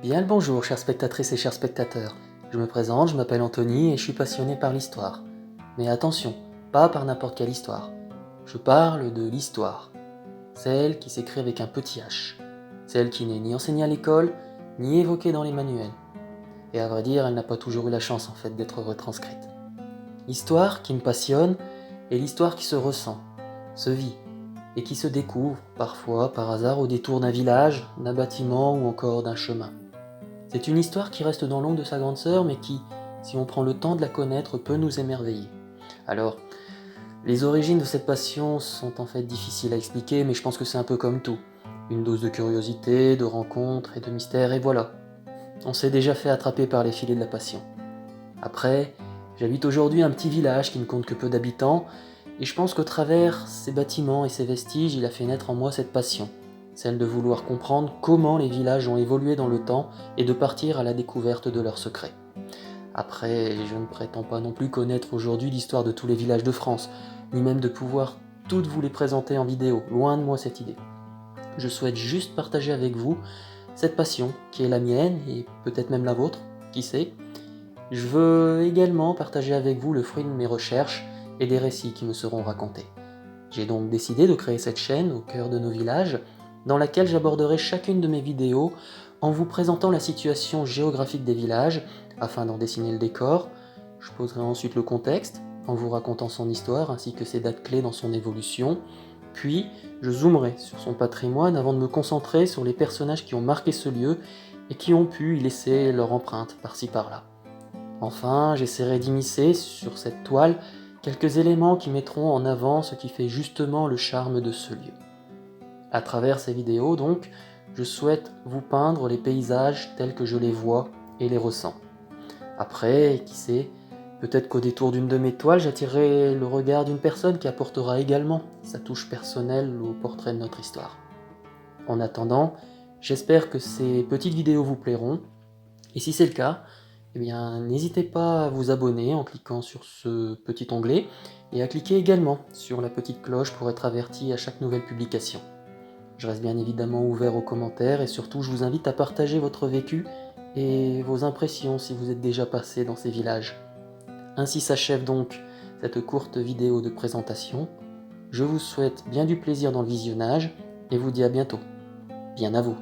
Bien le bonjour, chères spectatrices et chers spectateurs. Je me présente, je m'appelle Anthony et je suis passionné par l'histoire. Mais attention, pas par n'importe quelle histoire. Je parle de l'histoire. Celle qui s'écrit avec un petit H. Celle qui n'est ni enseignée à l'école, ni évoquée dans les manuels. Et à vrai dire, elle n'a pas toujours eu la chance en fait d'être retranscrite. L'histoire qui me passionne est l'histoire qui se ressent, se vit, et qui se découvre, parfois par hasard au détour d'un village, d'un bâtiment ou encore d'un chemin. C'est une histoire qui reste dans l'ombre de sa grande sœur, mais qui, si on prend le temps de la connaître, peut nous émerveiller. Alors, les origines de cette passion sont en fait difficiles à expliquer, mais je pense que c'est un peu comme tout. Une dose de curiosité, de rencontre et de mystère, et voilà. On s'est déjà fait attraper par les filets de la passion. Après, j'habite aujourd'hui un petit village qui ne compte que peu d'habitants, et je pense qu'au travers ces bâtiments et ces vestiges, il a fait naître en moi cette passion. Celle de vouloir comprendre comment les villages ont évolué dans le temps et de partir à la découverte de leurs secrets. Après, je ne prétends pas non plus connaître aujourd'hui l'histoire de tous les villages de France, ni même de pouvoir toutes vous les présenter en vidéo, loin de moi cette idée. Je souhaite juste partager avec vous cette passion qui est la mienne et peut-être même la vôtre, qui sait. Je veux également partager avec vous le fruit de mes recherches et des récits qui me seront racontés. J'ai donc décidé de créer cette chaîne au cœur de nos villages, dans laquelle j'aborderai chacune de mes vidéos en vous présentant la situation géographique des villages, afin d'en dessiner le décor. Je poserai ensuite le contexte, en vous racontant son histoire ainsi que ses dates clés dans son évolution. Puis, je zoomerai sur son patrimoine avant de me concentrer sur les personnages qui ont marqué ce lieu et qui ont pu y laisser leur empreinte par-ci par-là. Enfin, j'essaierai d'immiscer sur cette toile quelques éléments qui mettront en avant ce qui fait justement le charme de ce lieu. À travers ces vidéos, donc, je souhaite vous peindre les paysages tels que je les vois et les ressens. Après, qui sait, peut-être qu'au détour d'une de mes toiles, j'attirerai le regard d'une personne qui apportera également sa touche personnelle au portrait de notre histoire. En attendant, j'espère que ces petites vidéos vous plairont, et si c'est le cas, eh bien, n'hésitez pas à vous abonner en cliquant sur ce petit onglet et à cliquer également sur la petite cloche pour être averti à chaque nouvelle publication. Je reste bien évidemment ouvert aux commentaires et surtout je vous invite à partager votre vécu et vos impressions si vous êtes déjà passé dans ces villages. Ainsi s'achève donc cette courte vidéo de présentation. Je vous souhaite bien du plaisir dans le visionnage et vous dis à bientôt. Bien à vous.